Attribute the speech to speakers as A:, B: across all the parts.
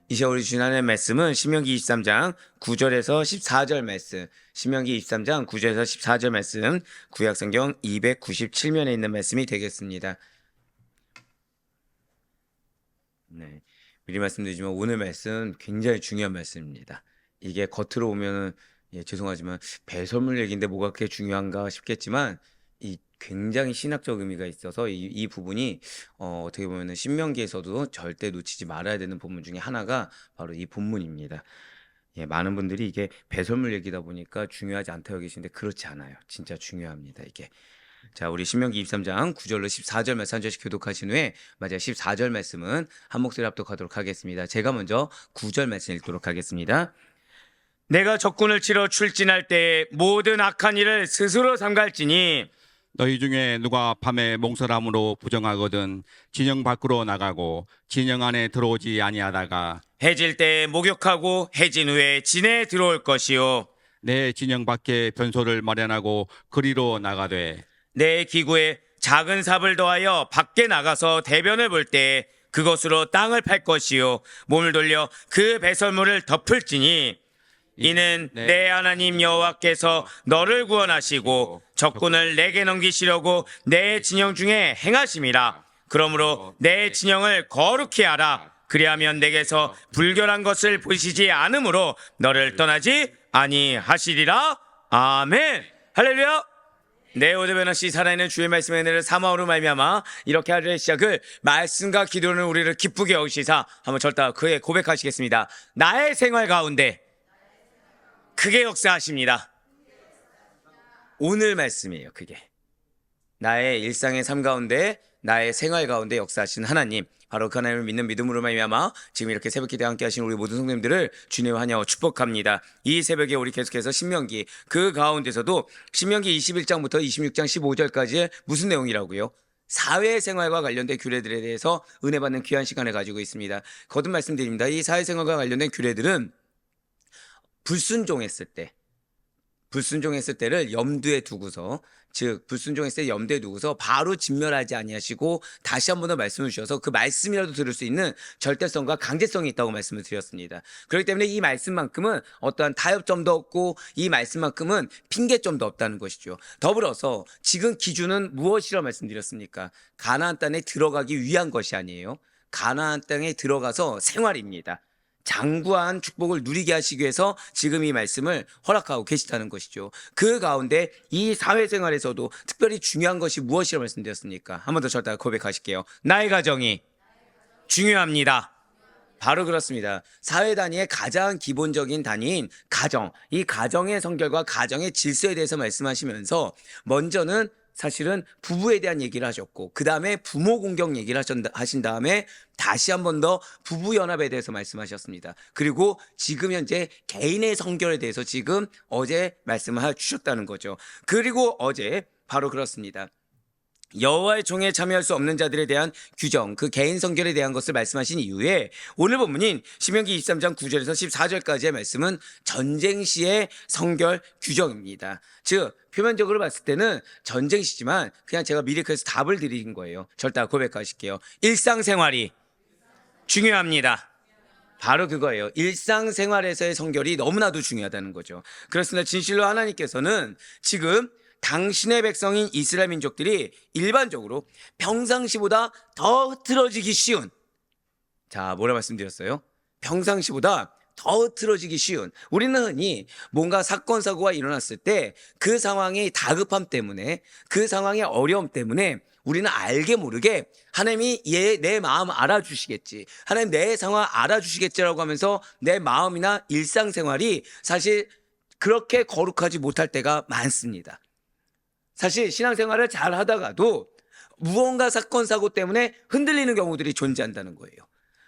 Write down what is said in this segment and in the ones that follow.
A: 이제 우리 지난해 말씀은 신명기 23장 9절에서 14절 말씀, 신명기 23장 9절에서 14절 말씀, 구약성경 297면에 있는 말씀이 되겠습니다. 네, 미리 말씀드리지만 오늘 말씀 굉장히 중요한 말씀입니다. 이게 겉으로 보면은 죄송하지만 배설물 얘기인데 뭐가 그렇게 중요한가 싶겠지만 이 굉장히 신학적 의미가 있어서 이 부분이 어떻게 보면은 신명기에서도 절대 놓치지 말아야 되는 본문 중에 하나가 바로 이 본문입니다. 많은 분들이 이게 배설물 얘기다 보니까 중요하지 않다고 계시는데 그렇지 않아요. 진짜 중요합니다, 이게. 자, 우리 신명기 23장 9절로 14절 말씀 한 절씩 교독하신 후에 맞아요. 14절 말씀은 한 목소리 합독하도록 하겠습니다. 제가 먼저 9절 말씀 읽도록 하겠습니다. 내가 적군을 치러 출진할 때에 모든 악한 일을 스스로 삼갈지니
B: 너희 중에 누가 밤에 몽설함으로 부정하거든 진영 밖으로 나가고 진영 안에 들어오지 아니하다가
A: 해질 때에 목욕하고 해진 후에 진에 들어올 것이요
B: 내 진영 밖에 변소를 마련하고 그리로 나가되
A: 내 기구에 작은 삽을 더하여 밖에 나가서 대변을 볼 때에 그것으로 땅을 팔 것이요 몸을 돌려 그 배설물을 덮을지니 이는 내 하나님 여호와께서 너를 구원하시고 적군을 내게 넘기시려고 내 진영 중에 행하심이라. 그러므로 내 진영을 거룩히 하라. 그리하면 내게서 불결한 것을 보시지 않으므로 너를 떠나지 아니하시리라. 아멘. 할렐루야. 네, 오대변화 씨 살아있는 주의 말씀의 은혜를 사모함으로 말미암아 이렇게 하루의 시작을 말씀과 기도는 우리를 기쁘게 여기시사 한번 절다 그의 고백하시겠습니다. 나의 생활 가운데 크게 역사하십니다. 오늘 말씀이에요. 그게 나의 일상의 삶 가운데 나의 생활 가운데 역사하신 하나님, 바로 그 하나님을 믿는 믿음으로 말미암아 지금 이렇게 새벽 기도에 함께 하신 우리 모든 성도님들을 주님의 환영하고 축복합니다. 이 새벽에 우리 계속해서 신명기 그 가운데서도 신명기 21장부터 26장 15절까지의 무슨 내용이라고요? 사회생활과 관련된 규례들에 대해서 은혜 받는 귀한 시간을 가지고 있습니다. 거듭 말씀드립니다. 이 사회생활과 관련된 규례들은 불순종했을 때를 염두에 두고서, 즉 불순종했을 때 염두에 두고서 바로 진멸하지 아니하시고 다시 한 번 더 말씀을 주셔서 그 말씀이라도 들을 수 있는 절대성과 강제성이 있다고 말씀을 드렸습니다. 그렇기 때문에 이 말씀만큼은 어떠한 타협점도 없고 이 말씀만큼은 핑계점도 없다는 것이죠. 더불어서 지금 기준은 무엇이라고 말씀드렸습니까? 가나안 땅에 들어가기 위한 것이 아니에요. 가나안 땅에 들어가서 생활입니다. 장구한 축복을 누리게 하시기 위해서 지금 이 말씀을 허락하고 계시다는 것이죠. 그 가운데 이 사회생활에서도 특별히 중요한 것이 무엇이라고 말씀드렸습니까? 한 번 더 절대 고백하실게요. 나의 가정이 중요합니다. 바로 그렇습니다. 사회 단위의 가장 기본적인 단위인 가정, 이 가정의 성결과 가정의 질서에 대해서 말씀하시면서 먼저는 사실은 부부에 대한 얘기를 하셨고 그 다음에 부모 공경 얘기를 하신 다음에 다시 한 번 더 부부 연합에 대해서 말씀하셨습니다. 그리고 지금 현재 개인의 성결에 대해서 지금 어제 말씀을 주셨다는 거죠. 그리고 어제 바로 그렇습니다. 여호와의 종에 참여할 수 없는 자들에 대한 규정, 그 개인 성결에 대한 것을 말씀하신 이후에 오늘 본문인 신명기 23장 9절에서 14절까지의 말씀은 전쟁 시의 성결 규정입니다. 즉 표면적으로 봤을 때는 전쟁 시지만 그냥 제가 미리 그래서 답을 드린 거예요. 절대 고백하실게요. 일상생활이 중요합니다. 바로 그거예요. 일상생활에서의 성결이 너무나도 중요하다는 거죠. 그렇습니다. 진실로 하나님께서는 지금 당신의 백성인 이스라엘 민족들이 일반적으로 평상시보다 더 흐트러지기 쉬운, 자, 뭐라 말씀드렸어요? 평상시보다 더 흐트러지기 쉬운, 우리는 흔히 뭔가 사건 사고가 일어났을 때 그 상황의 다급함 때문에, 그 상황의 어려움 때문에 우리는 알게 모르게 하나님이 내 마음 알아주시겠지, 하나님 내 상황 알아주시겠지라고 하면서 내 마음이나 일상생활이 사실 그렇게 거룩하지 못할 때가 많습니다. 사실 신앙생활을 잘 하다가도 무언가 사건 사고 때문에 흔들리는 경우들이 존재한다는 거예요.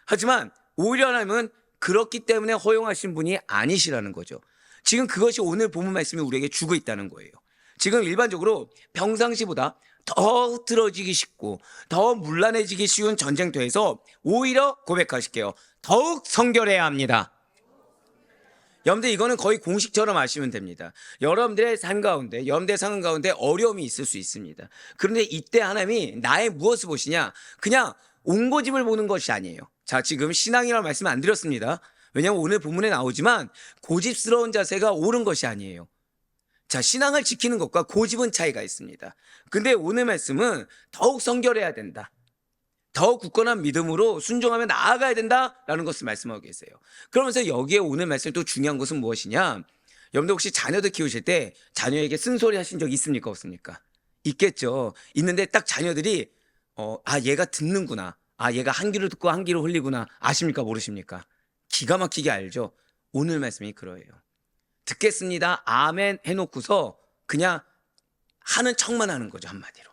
A: 하지만 오히려 하나님은 그렇기 때문에 허용하신 분이 아니시라는 거죠. 지금 그것이 오늘 본문 말씀이 우리에게 주고 있다는 거예요. 지금 일반적으로 평상시보다 더 흐트러지기 쉽고 더 문란해지기 쉬운 전쟁터에서 오히려 고백하실게요. 더욱 성결해야 합니다. 여러분들 이거는 거의 공식처럼 아시면 됩니다. 여러분들의 삶 가운데, 여러분들의 상황 가운데 어려움이 있을 수 있습니다. 그런데 이때 하나님이 나의 무엇을 보시냐? 그냥 옹고집을 보는 것이 아니에요. 자, 지금 신앙이라는 말씀 안 드렸습니다. 왜냐하면 오늘 본문에 나오지만 고집스러운 자세가 옳은 것이 아니에요. 자, 신앙을 지키는 것과 고집은 차이가 있습니다. 근데 오늘 말씀은 더욱 성결해야 된다. 더욱 굳건한 믿음으로 순종하며 나아가야 된다라는 것을 말씀하고 계세요. 그러면서 여기에 오늘 말씀 또 중요한 것은 무엇이냐? 여러분들 혹시 자녀들 키우실 때 자녀에게 쓴소리 하신 적 있습니까? 없습니까? 있겠죠. 있는데 딱 자녀들이 얘가 듣는구나. 얘가 한 귀로 듣고 한 귀로 흘리구나. 아십니까? 모르십니까? 기가 막히게 알죠. 오늘 말씀이 그러해요. 듣겠습니다. 아멘 해놓고서 그냥 하는 척만 하는 거죠. 한마디로.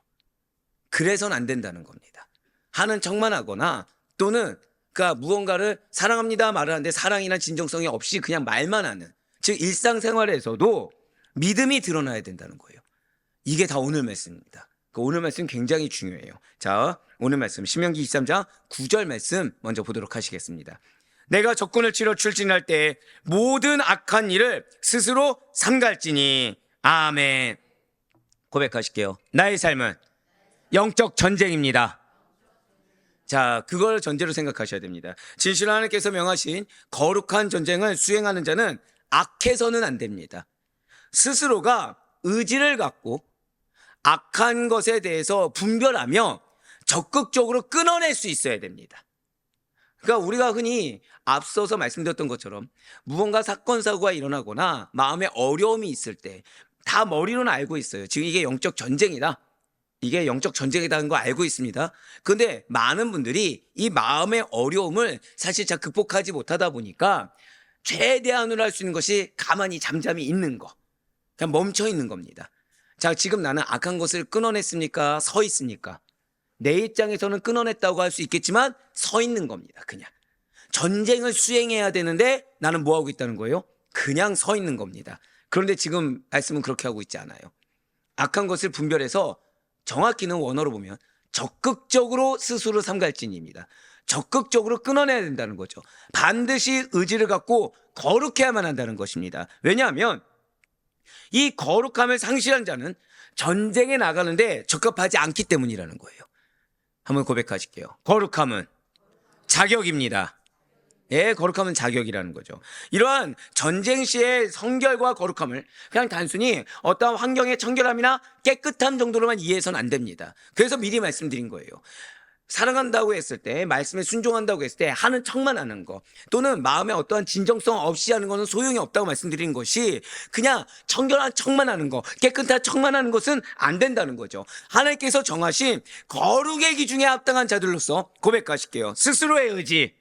A: 그래서는 안 된다는 겁니다. 하는 척만 하거나 또는 그러니까 무언가를 사랑합니다 말을 하는데 사랑이나 진정성이 없이 그냥 말만 하는, 즉 일상생활에서도 믿음이 드러나야 된다는 거예요. 이게 다 오늘 말씀입니다. 오늘 말씀 굉장히 중요해요. 자, 오늘 말씀 신명기 23장 9절 말씀 먼저 보도록 하시겠습니다. 내가 적군을 치러 출진할 때 모든 악한 일을 스스로 삼갈지니. 아멘. 고백하실게요. 나의 삶은 영적 전쟁입니다. 자, 그걸 전제로 생각하셔야 됩니다. 진실한 하나님께서 명하신 거룩한 전쟁을 수행하는 자는 악해서는 안 됩니다. 스스로가 의지를 갖고 악한 것에 대해서 분별하며 적극적으로 끊어낼 수 있어야 됩니다. 그러니까 우리가 흔히 앞서서 말씀드렸던 것처럼 무언가 사건 사고가 일어나거나 마음에 어려움이 있을 때 다 머리로는 알고 있어요. 지금 이게 영적 전쟁이다. 이게 영적 전쟁이라는 거 알고 있습니다. 그런데 많은 분들이 이 마음의 어려움을 사실 잘 극복하지 못하다 보니까 최대한으로 할 수 있는 것이 가만히 잠잠히 있는 거. 그냥 멈춰 있는 겁니다. 자, 지금 나는 악한 것을 끊어냈습니까? 서 있습니까? 내 입장에서는 끊어냈다고 할 수 있겠지만 서 있는 겁니다. 그냥. 전쟁을 수행해야 되는데 나는 뭐 하고 있다는 거예요? 그냥 서 있는 겁니다. 그런데 지금 말씀은 그렇게 하고 있지 않아요. 악한 것을 분별해서 정확히는 원어로 보면 적극적으로 스스로 삼갈진입니다. 적극적으로 끊어내야 된다는 거죠. 반드시 의지를 갖고 거룩해야만 한다는 것입니다. 왜냐하면 이 거룩함을 상실한 자는 전쟁에 나가는데 적합하지 않기 때문이라는 거예요. 한번 고백하실게요. 거룩함은 자격입니다. 예, 거룩함은 자격이라는 거죠. 이러한 전쟁 시의 성결과 거룩함을 그냥 단순히 어떠한 환경의 청결함이나 깨끗함 정도로만 이해해서는 안 됩니다. 그래서 미리 말씀드린 거예요. 사랑한다고 했을 때, 말씀에 순종한다고 했을 때 하는 척만 하는 거, 또는 마음에 어떠한 진정성 없이 하는 것은 소용이 없다고 말씀드린 것이 그냥 청결한 척만 하는 거, 깨끗한 척만 하는 것은 안 된다는 거죠. 하나님께서 정하신 거룩의 기준에 합당한 자들로서 고백하실게요. 스스로의 의지,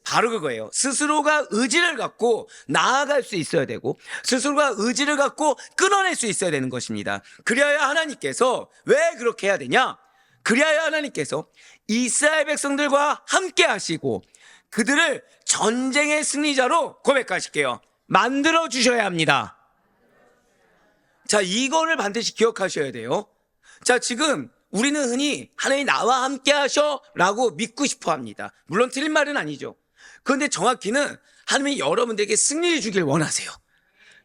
A: 바로 그거예요. 스스로가 의지를 갖고 나아갈 수 있어야 되고 스스로가 의지를 갖고 끊어낼 수 있어야 되는 것입니다. 그래야 하나님께서, 왜 그렇게 해야 되냐? 그래야 하나님께서 이스라엘 백성들과 함께 하시고 그들을 전쟁의 승리자로 고백하실게요. 만들어 주셔야 합니다. 자, 이거를 반드시 기억하셔야 돼요. 자, 지금 우리는 흔히 하나님 나와 함께 하셔 라고 믿고 싶어 합니다. 물론 틀린 말은 아니죠. 그런데 정확히는 하나님이 여러분들에게 승리를 주길 원하세요.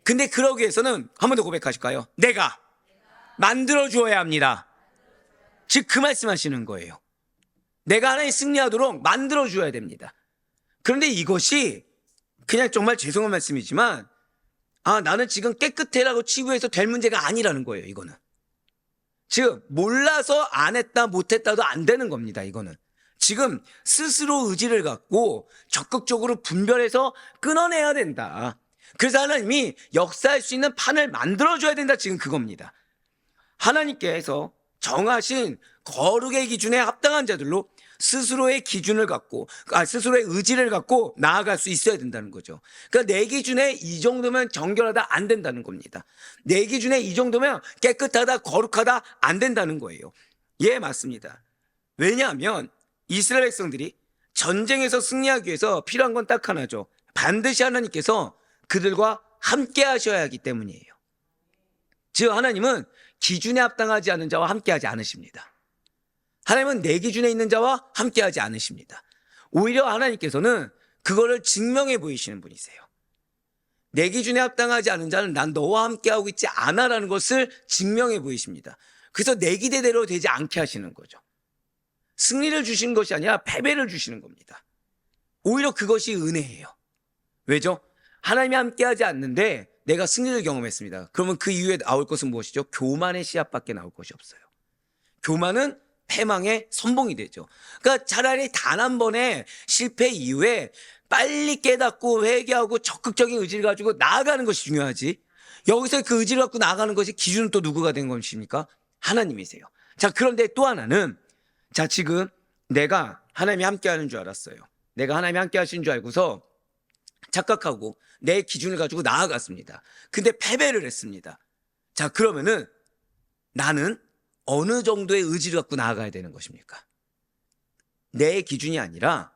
A: 근데 그러기 위해서는 한 번 더 고백하실까요? 내가 만들어 주어야 합니다. 즉 그 말씀하시는 거예요. 내가 하나님 승리하도록 만들어 주어야 됩니다. 그런데 이것이 그냥 정말 죄송한 말씀이지만 나는 지금 깨끗해라고 치부해서 될 문제가 아니라는 거예요. 이거는 즉 몰라서 안 했다 못했다도 안 되는 겁니다. 이거는 지금 스스로 의지를 갖고 적극적으로 분별해서 끊어내야 된다. 그래서 하나님이 역사할 수 있는 판을 만들어줘야 된다. 지금 그겁니다. 하나님께서 정하신 거룩의 기준에 합당한 자들로 스스로의 기준을 갖고 스스로의 의지를 갖고 나아갈 수 있어야 된다는 거죠. 그러니까 내 기준에 이 정도면 정결하다 안 된다는 겁니다. 내 기준에 이 정도면 깨끗하다 거룩하다 안 된다는 거예요. 예, 맞습니다. 왜냐하면 이스라엘 백성들이 전쟁에서 승리하기 위해서 필요한 건 딱 하나죠. 반드시 하나님께서 그들과 함께 하셔야 하기 때문이에요. 즉 하나님은 기준에 합당하지 않은 자와 함께하지 않으십니다. 하나님은 내 기준에 있는 자와 함께하지 않으십니다. 오히려 하나님께서는 그거를 증명해 보이시는 분이세요. 내 기준에 합당하지 않은 자는 난 너와 함께하고 있지 않아라는 것을 증명해 보이십니다. 그래서 내 기대대로 되지 않게 하시는 거죠. 승리를 주시는 것이 아니라 패배를 주시는 겁니다. 오히려 그것이 은혜예요. 왜죠? 하나님이 함께하지 않는데 내가 승리를 경험했습니다. 그러면 그 이후에 나올 것은 무엇이죠? 교만의 씨앗밖에 나올 것이 없어요. 교만은 패망의 선봉이 되죠. 그러니까 차라리 단 한 번의 실패 이후에 빨리 깨닫고 회개하고 적극적인 의지를 가지고 나아가는 것이 중요하지. 여기서 그 의지를 갖고 나아가는 것이 기준은 또 누구가 된 것입니까? 하나님이세요. 자, 그런데 또 하나는, 자, 지금 내가 하나님이 함께하는 줄 알았어요. 내가 하나님이 함께 하시는 줄 알고서 착각하고 내 기준을 가지고 나아갔습니다. 근데 패배를 했습니다. 자, 그러면은 나는 어느 정도의 의지를 갖고 나아가야 되는 것입니까? 내 기준이 아니라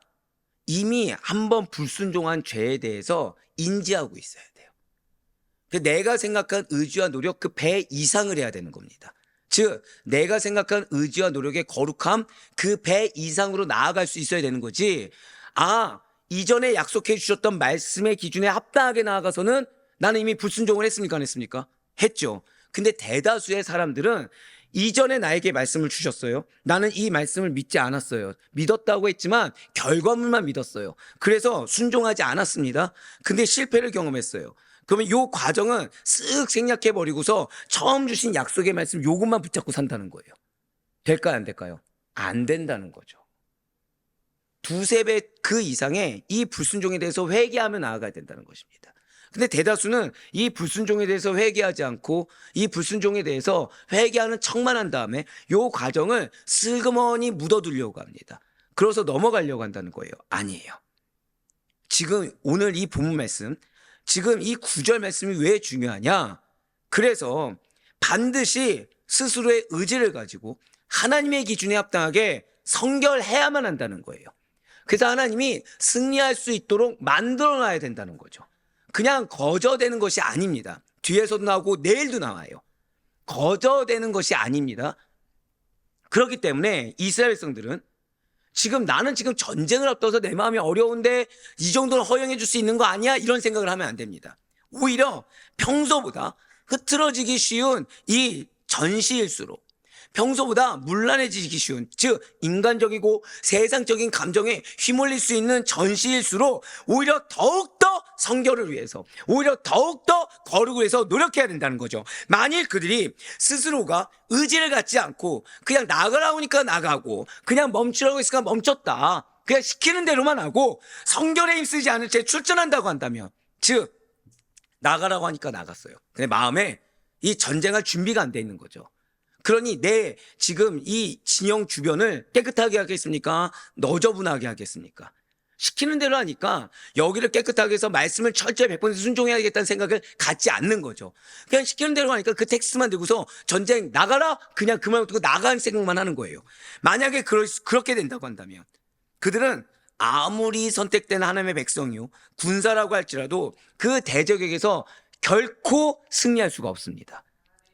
A: 이미 한번 불순종한 죄에 대해서 인지하고 있어야 돼요. 내가 생각한 의지와 노력 그 배 이상을 해야 되는 겁니다. 즉 내가 생각한 의지와 노력의 거룩함 그 배 이상으로 나아갈 수 있어야 되는 거지. 아, 이전에 약속해 주셨던 말씀의 기준에 합당하게 나아가서는 나는 이미 불순종을 했습니까? 안 했습니까? 했죠. 근데 대다수의 사람들은 이전에 나에게 말씀을 주셨어요. 나는 이 말씀을 믿지 않았어요. 믿었다고 했지만 결과물만 믿었어요. 그래서 순종하지 않았습니다. 근데 실패를 경험했어요. 그러면 이 과정은 쓱 생략해버리고서 처음 주신 약속의 말씀 요것만 붙잡고 산다는 거예요. 될까요? 안 될까요? 안 된다는 거죠. 두세 배 그 이상의 이 불순종에 대해서 회개하며 나아가야 된다는 것입니다. 근데 대다수는 이 불순종에 대해서 회개하지 않고 이 불순종에 대해서 회개하는 척만 한 다음에 이 과정을 슬그머니 묻어두려고 합니다. 그래서 넘어가려고 한다는 거예요. 아니에요. 지금 오늘 이 본문 말씀, 지금 이 9절 말씀이 왜 중요하냐? 그래서 반드시 스스로의 의지를 가지고 하나님의 기준에 합당하게 성결해야만 한다는 거예요. 그래서 하나님이 승리할 수 있도록 만들어놔야 된다는 거죠. 그냥 거저되는 것이 아닙니다. 뒤에서도 나오고 내일도 나와요. 거저되는 것이 아닙니다. 그렇기 때문에 이스라엘 백성들은 지금 나는 지금 전쟁을 앞둬서 내 마음이 어려운데 이 정도는 허용해 줄 수 있는 거 아니야? 이런 생각을 하면 안 됩니다. 오히려 평소보다 흐트러지기 쉬운 이 전시일수록 평소보다 문란해지기 쉬운, 즉 인간적이고 세상적인 감정에 휘몰릴 수 있는 전시일수록 오히려 더욱더 성결을 위해서, 오히려 더욱더 거룩을 위해서 노력해야 된다는 거죠. 만일 그들이 스스로가 의지를 갖지 않고 그냥 나가라고 하니까 나가고 그냥 멈추라고 했으니까 멈췄다, 그냥 시키는 대로만 하고 성결에 힘쓰지 않은 채 출전한다고 한다면, 즉 나가라고 하니까 나갔어요. 근데 마음에 이 전쟁할 준비가 안 돼 있는 거죠. 그러니 내 지금 이 진영 주변을 깨끗하게 하겠습니까? 너저분하게 하겠습니까? 시키는 대로 하니까 여기를 깨끗하게 해서 말씀을 철저히 100% 순종해야겠다는 생각을 갖지 않는 거죠. 그냥 시키는 대로 하니까 그 텍스트만 들고서 전쟁 나가라? 그냥 그 말 듣고 나가는 생각만 하는 거예요. 만약에 그렇게 된다고 한다면 그들은 아무리 선택된 하나님의 백성이요 군사라고 할지라도 그 대적에게서 결코 승리할 수가 없습니다.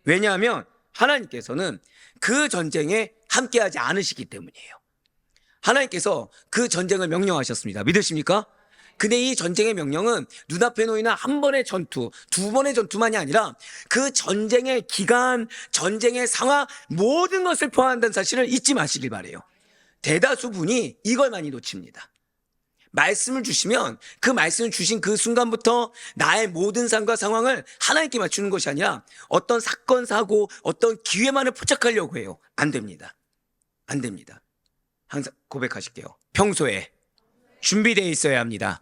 A: 왜냐하면 하나님께서는 그 전쟁에 함께하지 않으시기 때문이에요. 하나님께서 그 전쟁을 명령하셨습니다. 믿으십니까? 근데 이 전쟁의 명령은 눈앞에 놓이는 한 번의 전투, 두 번의 전투만이 아니라 그 전쟁의 기간, 전쟁의 상황 모든 것을 포함한다는 사실을 잊지 마시길 바라요. 대다수 분이 이걸 많이 놓칩니다. 말씀을 주시면 그 말씀을 주신 그 순간부터 나의 모든 삶과 상황을 하나님께 맞추는 것이 아니라 어떤 사건, 사고, 어떤 기회만을 포착하려고 해요. 안 됩니다. 안 됩니다. 항상 고백하실게요. 평소에 준비되어 있어야 합니다.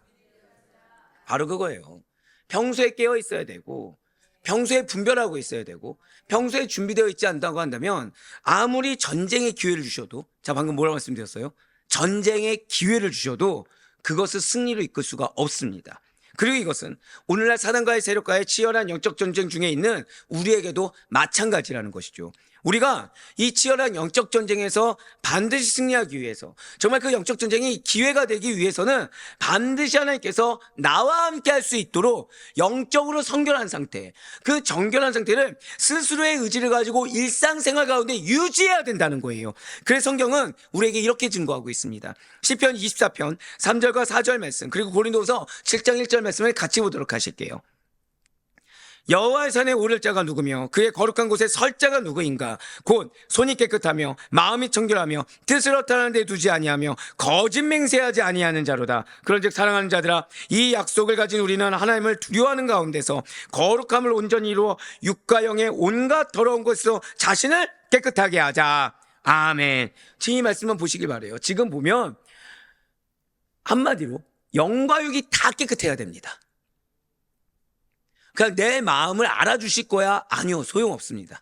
A: 바로 그거예요. 평소에 깨어 있어야 되고 평소에 분별하고 있어야 되고 평소에 준비되어 있지 않다고 한다면 아무리 전쟁의 기회를 주셔도, 자 방금 뭐라고 말씀드렸어요? 전쟁의 기회를 주셔도 그것을 승리로 이끌 수가 없습니다. 그리고 이것은 오늘날 사단과의 세력과의 치열한 영적 전쟁 중에 있는 우리에게도 마찬가지라는 것이죠. 우리가 이 치열한 영적 전쟁에서 반드시 승리하기 위해서, 정말 그 영적 전쟁이 기회가 되기 위해서는 반드시 하나님께서 나와 함께 할 수 있도록 영적으로 성결한 상태, 그 정결한 상태를 스스로의 의지를 가지고 일상생활 가운데 유지해야 된다는 거예요. 그래서 성경은 우리에게 이렇게 증거하고 있습니다. 시편 24편 3절과 4절 말씀, 그리고 고린도서 7장 1절 말씀을 같이 보도록 하실게요. 여호와의 산에 오를 자가 누구며 그의 거룩한 곳에 설 자가 누구인가? 곧 손이 깨끗하며 마음이 청결하며 뜻을 허탄한 데 두지 아니하며 거짓 맹세하지 아니하는 자로다. 그런즉 사랑하는 자들아, 이 약속을 가진 우리는 하나님을 두려워하는 가운데서 거룩함을 온전히 이루어 육과 영의 온갖 더러운 것에서 자신을 깨끗하게 하자. 아멘. 지금 이 말씀만 보시기 바라요. 지금 보면 한마디로 영과 육이 다 깨끗해야 됩니다. 그냥 내 마음을 알아주실 거야? 아니요, 소용없습니다.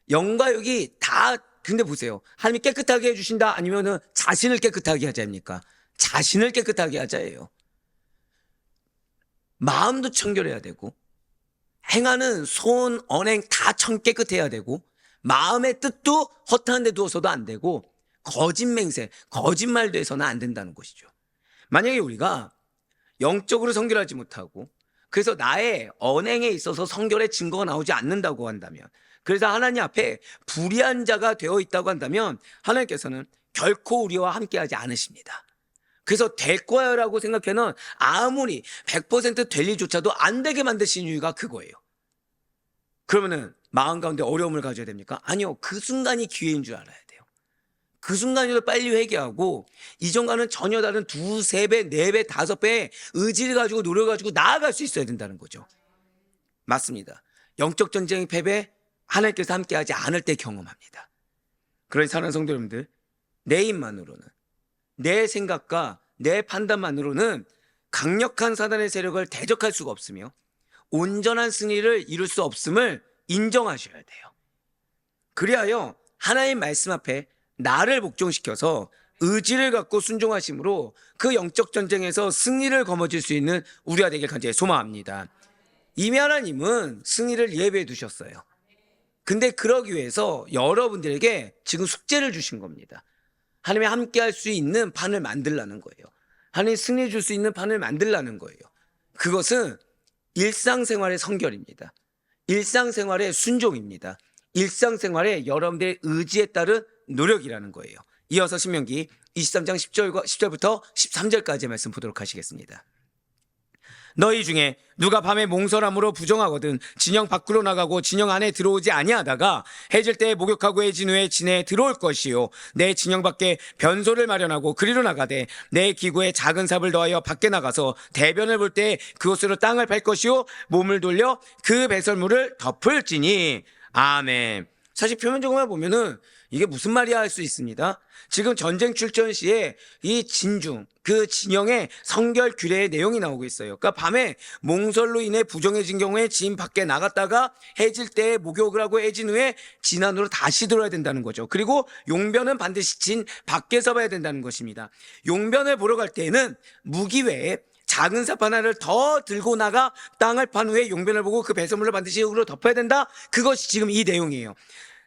A: 영과 육이 다, 근데 보세요. 하나님이 깨끗하게 해주신다? 아니면은 자신을 깨끗하게 하자입니까? 자신을 깨끗하게 하자예요. 마음도 청결해야 되고, 행하는 손, 언행 다 깨끗해야 되고, 마음의 뜻도 허탄한 데 두어서도 안 되고, 거짓 맹세, 거짓말도 해서는 안 된다는 것이죠. 만약에 우리가 영적으로 성결하지 못하고, 그래서 나의 언행에 있어서 성결의 증거가 나오지 않는다고 한다면, 그래서 하나님 앞에 불의한 자가 되어 있다고 한다면 하나님께서는 결코 우리와 함께하지 않으십니다. 그래서 될 거야라고 생각해는 아무리 100%될 일조차도 안 되게 만드신 이유가 그거예요. 그러면은 마음 가운데 어려움을 가져야 됩니까? 아니요. 그 순간이 기회인 줄 알아야 돼요. 그 순간이라도 빨리 회개하고 이전과는 전혀 다른 2, 3배, 4배, 5배의 의지를 가지고 노력을 가지고 나아갈 수 있어야 된다는 거죠. 맞습니다. 영적 전쟁의 패배 하나님께서 함께하지 않을 때 경험합니다. 그러니 사랑하는 성도 여러분들, 내 힘만으로는, 내 생각과 내 판단만으로는 강력한 사단의 세력을 대적할 수가 없으며 온전한 승리를 이룰 수 없음을 인정하셔야 돼요. 그리하여 하나님 말씀 앞에 나를 복종시켜서 의지를 갖고 순종하심으로 그 영적 전쟁에서 승리를 거머쥘 수 있는 우리가 되길 간절히 소망합니다. 이미 하나님은 승리를 예배해 두셨어요. 근데 그러기 위해서 여러분들에게 지금 숙제를 주신 겁니다. 하나님이 함께 할 수 있는 판을 만들라는 거예요. 하나님이 승리해 줄 수 있는 판을 만들라는 거예요. 그것은 일상생활의 성결입니다. 일상생활의 순종입니다. 일상생활의 여러분들의 의지에 따른 노력이라는 거예요. 이어서 신명기 23장 10절부터 13절까지의 말씀 보도록 하시겠습니다. 너희 중에 누가 밤에 몽설함으로 부정하거든 진영 밖으로 나가고 진영 안에 들어오지 아니하다가 해질 때에 목욕하고 해진 후에 진에 들어올 것이요 내 진영 밖에 변소를 마련하고 그리로 나가되 내 기구에 작은 삽을 더하여 밖에 나가서 대변을 볼 때 그것으로 땅을 밟 것이요 몸을 돌려 그 배설물을 덮을지니. 아멘. 사실 표면적으로만 보면은 이게 무슨 말이야 할 수 있습니다. 지금 전쟁 출전 시에 이 진중, 그 진영의 성결 규례의 내용이 나오고 있어요. 그러니까 밤에 몽설로 인해 부정해진 경우에 진 밖에 나갔다가 해질 때 목욕을 하고 해진 후에 진 안으로 다시 들어야 된다는 거죠. 그리고 용변은 반드시 진 밖에서 봐야 된다는 것입니다. 용변을 보러 갈 때에는 무기 외에 작은 삽 하나를 더 들고 나가 땅을 판 후에 용변을 보고 그 배설물을 반드시 흙으로 덮어야 된다. 그것이 지금 이 내용이에요.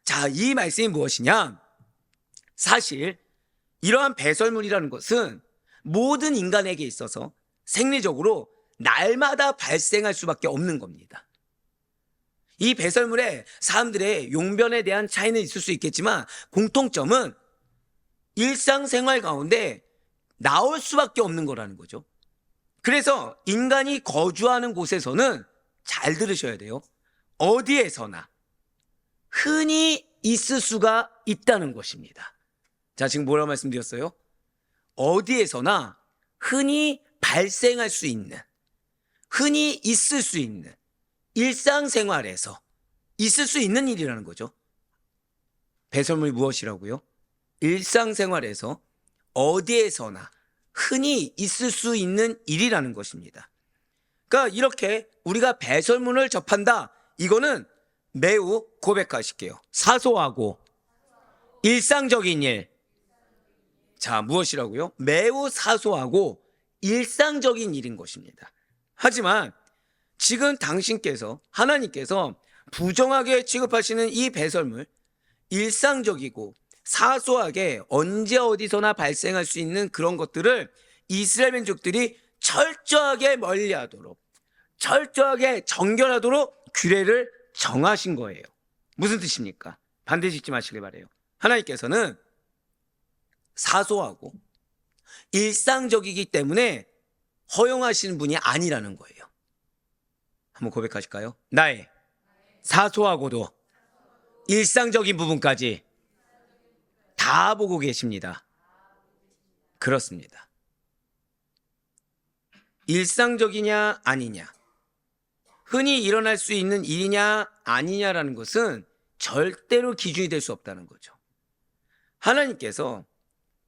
A: 자, 이 말씀이 무엇이냐? 사실 이러한 배설물이라는 것은 모든 인간에게 있어서 생리적으로 날마다 발생할 수밖에 없는 겁니다. 이 배설물에 사람들의 용변에 대한 차이는 있을 수 있겠지만 공통점은 일상생활 가운데 나올 수밖에 없는 거라는 거죠. 그래서 인간이 거주하는 곳에서는 잘 들으셔야 돼요. 어디에서나 흔히 있을 수가 있다는 것입니다. 자, 지금 뭐라고 말씀드렸어요? 어디에서나 흔히 발생할 수 있는, 흔히 있을 수 있는, 일상생활에서 있을 수 있는 일이라는 거죠. 배설물이 무엇이라고요? 일상생활에서 어디에서나 흔히 있을 수 있는 일이라는 것입니다. 그러니까 이렇게 우리가 배설물을 접한다. 이거는 매우 고백하실게요. 사소하고 일상적인 일. 자, 무엇이라고요? 매우 사소하고 일상적인 일인 것입니다. 하지만 지금 당신께서 하나님께서 부정하게 취급하시는 이 배설물, 일상적이고 사소하게 언제 어디서나 발생할 수 있는 그런 것들을 이스라엘 민족들이 철저하게 멀리하도록, 철저하게 정결하도록 규례를 정하신 거예요. 무슨 뜻입니까? 반드시 잊지 마시길 바라요. 하나님께서는 사소하고 일상적이기 때문에 허용하시는 분이 아니라는 거예요. 한번 고백하실까요? 나의 사소하고도 일상적인 부분까지 다 보고 계십니다. 그렇습니다. 일상적이냐 아니냐, 흔히 일어날 수 있는 일이냐 아니냐라는 것은 절대로 기준이 될 수 없다는 거죠. 하나님께서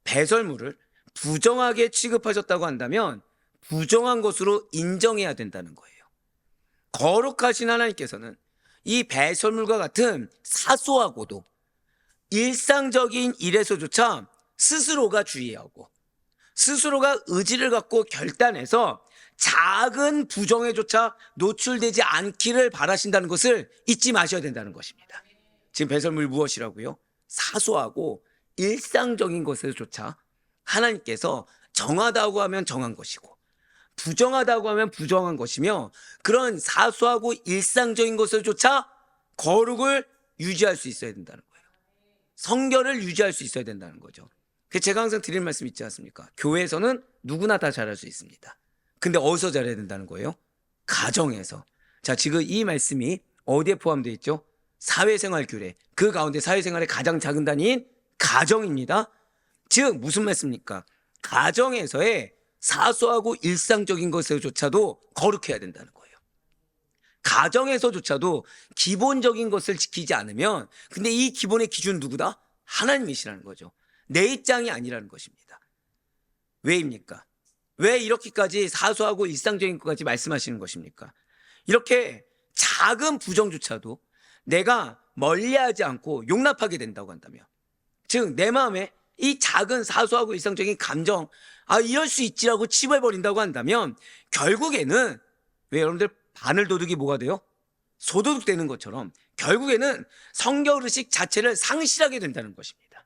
A: 배설물을 부정하게 취급하셨다고 한다면 부정한 것으로 인정해야 된다는 거예요. 거룩하신 하나님께서는 이 배설물과 같은 사소하고도 일상적인 일에서조차 스스로가 주의하고 스스로가 의지를 갖고 결단해서 작은 부정에조차 노출되지 않기를 바라신다는 것을 잊지 마셔야 된다는 것입니다. 지금 배설물이 무엇이라고요? 사소하고 일상적인 것에조차 하나님께서 정하다고 하면 정한 것이고 부정하다고 하면 부정한 것이며, 그런 사소하고 일상적인 것에조차 거룩을 유지할 수 있어야 된다는 거예요. 성결을 유지할 수 있어야 된다는 거죠. 그래서 제가 항상 드리는 말씀 있지 않습니까? 교회에서는 누구나 다 잘할 수 있습니다. 근데 어디서 잘해야 된다는 거예요? 가정에서. 자, 지금 이 말씀이 어디에 포함되어 있죠? 사회생활 규례. 그 가운데 사회생활의 가장 작은 단위인 가정입니다. 즉 무슨 말씀입니까? 가정에서의 사소하고 일상적인 것에조차도 거룩해야 된다는 거예요. 가정에서조차도 기본적인 것을 지키지 않으면, 근데 이 기본의 기준은 누구다? 하나님이시라는 거죠. 내 입장이 아니라는 것입니다. 왜입니까? 왜 이렇게까지 사소하고 일상적인 것까지 말씀하시는 것입니까? 이렇게 작은 부정조차도 내가 멀리하지 않고 용납하게 된다고 한다면, 즉 내 마음에 이 작은 사소하고 일상적인 감정, 이럴 수 있지라고 치부해버린다고 한다면 결국에는, 왜 여러분들 바늘도둑이 뭐가 돼요? 소도둑 되는 것처럼 결국에는 성결의식 자체를 상실하게 된다는 것입니다.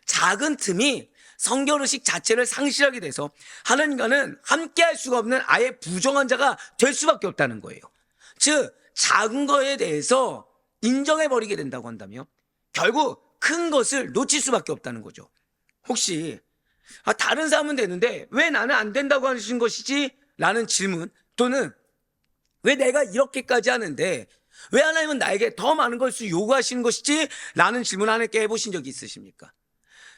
A: 작은 틈이 성결의식 자체를 상실하게 돼서 하나님과는 함께할 수가 없는 아예 부정한 자가 될 수밖에 없다는 거예요. 즉 작은 거에 대해서 인정해버리게 된다고 한다면 결국 큰 것을 놓칠 수밖에 없다는 거죠. 혹시 다른 사람은 되는데 왜 나는 안 된다고 하신 것이지? 라는 질문, 또는 왜 내가 이렇게까지 하는데 왜 하나님은 나에게 더 많은 것을 요구하시는 것이지? 라는 질문 하나님께 해보신 적이 있으십니까?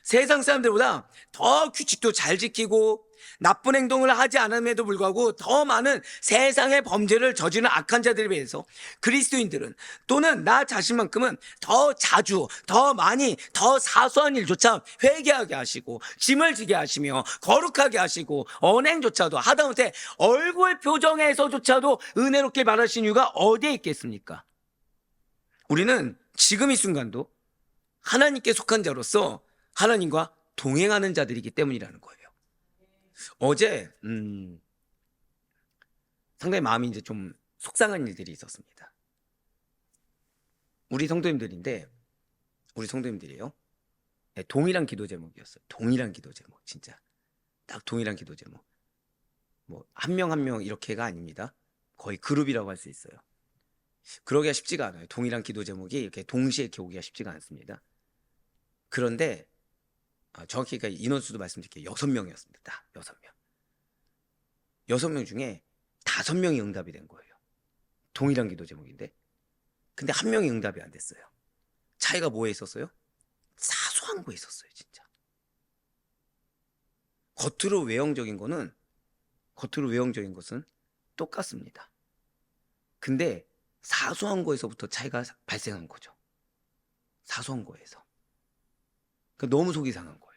A: 세상 사람들보다 더 규칙도 잘 지키고 나쁜 행동을 하지 않음에도 불구하고 더 많은 세상의 범죄를 저지르는 악한 자들에 비해서 그리스도인들은, 또는 나 자신만큼은 더 자주, 더 많이, 더 사소한 일조차 회개하게 하시고 짐을 지게 하시며 거룩하게 하시고 언행조차도 하다못해 얼굴 표정에서조차도 은혜롭게 말하신 이유가 어디에 있겠습니까? 우리는 지금 이 순간도 하나님께 속한 자로서 하나님과 동행하는 자들이기 때문이라는 거예요. 어제 상당히 마음이 이제 좀 속상한 일들이 있었습니다. 우리 성도님들이에요. 네, 동일한 기도 제목이었어요. 동일한 기도 제목, 진짜 딱 동일한 기도 제목. 뭐 한 명 한 명 이렇게가 아닙니다. 거의 그룹이라고 할 수 있어요. 그러기가 쉽지가 않아요. 동일한 기도 제목이 이렇게 동시에 이렇게 오기가 쉽지가 않습니다. 그런데 정확히 인원수도 말씀드릴게요. 6명이었습니다. 딱 6명. 6명 중에 5명이 응답이 된 거예요. 동일한 기도 제목인데. 근데 한 명이 응답이 안 됐어요. 차이가 뭐에 있었어요? 사소한 거에 있었어요, 진짜. 겉으로 외형적인 것은 똑같습니다. 근데 사소한 거에서부터 차이가 발생한 거죠. 사소한 거에서. 너무 속이 상한 거예요.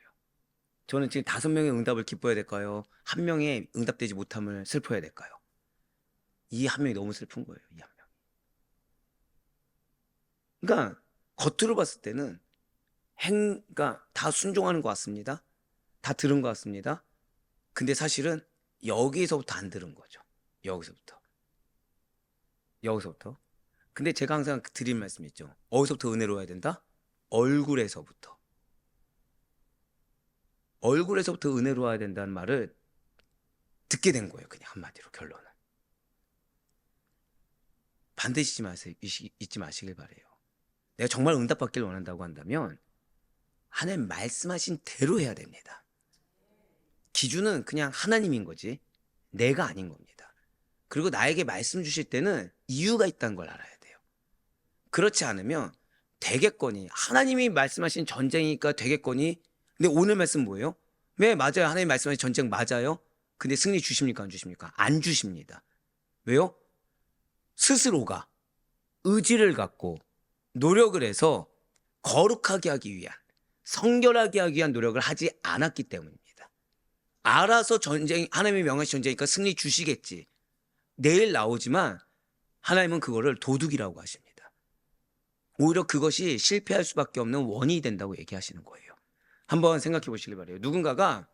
A: 저는 지금 5명의 응답을 기뻐해야 될까요? 한 명의 응답되지 못함을 슬퍼해야 될까요? 이 한 명이 너무 슬픈 거예요. 이 한 명. 그러니까 겉으로 봤을 때는 그러니까 다 순종하는 것 같습니다. 다 들은 것 같습니다. 근데 사실은 여기서부터 안 들은 거죠. 여기서부터. 근데 제가 항상 드린 말씀이 있죠. 어디서부터 은혜로워야 된다? 얼굴에서부터 은혜로워야 된다는 말을 듣게 된 거예요. 그냥 한마디로 결론은. 반드시 잊지 마시길 바래요. 내가 정말 응답받길 원한다고 한다면 하나님 말씀하신 대로 해야 됩니다. 기준은 그냥 하나님인 거지 내가 아닌 겁니다. 그리고 나에게 말씀 주실 때는 이유가 있다는 걸 알아야 돼요. 그렇지 않으면 되겠거니, 하나님이 말씀하신 전쟁이니까 되겠거니. 근데 오늘 말씀 뭐예요? 네, 맞아요. 하나님 말씀하신 전쟁 맞아요. 근데 승리 주십니까 안 주십니까? 안 주십니다. 왜요? 스스로가 의지를 갖고 노력을 해서 거룩하게 하기 위한, 성결하게 하기 위한 노력을 하지 않았기 때문입니다. 알아서 전쟁, 하나님이 명하신 전쟁이니까 승리 주시겠지, 내일 나오지만 하나님은 그거를 도둑이라고 하십니다. 오히려 그것이 실패할 수밖에 없는 원인이 된다고 얘기하시는 거예요. 한번 생각해 보시기 바래요. 누군가가